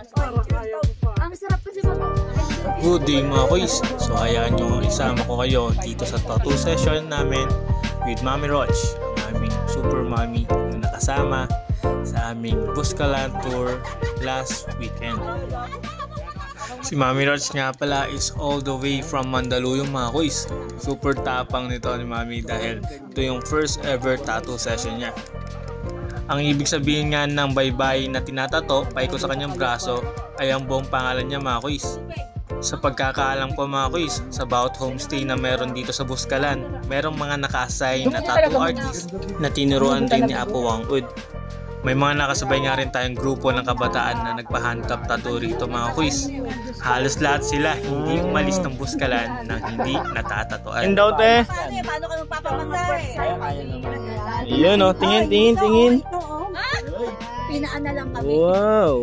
Ang sarap kasi mag- Good day mga kuys. So hayaan nyo isama ko kayo dito sa tattoo session namin with Mami Roch, ang aming super mommy na nakasama sa aming Buscalan tour last weekend. Si Mami Roch nga pala is all the way from Mandaluyong mga kuys. Super tapang nito ni Mami dahil ito yung first ever tattoo session niya. Ang ibig sabihin nga ng bye-bye na tinatato paiko sa kanyang braso ay ang buong pangalan niya mga kuys. Sa pagkakaalam ko mga kuys, sa bawat homestay na meron dito sa Buscalan, merong mga naka-assign na tattoo artist na tinuruan din ni Apo Wangud. May mga nakasabay nga rin tayong grupo ng kabataan na nagpa-handcap tattoo rito mga kuys. Halos lahat sila hindi umalis ng Buscalan nang hindi natatatuan. And out eh! Paano ka magpapamatay? Yun o, tingin. Pinaan na lang kami. Wow!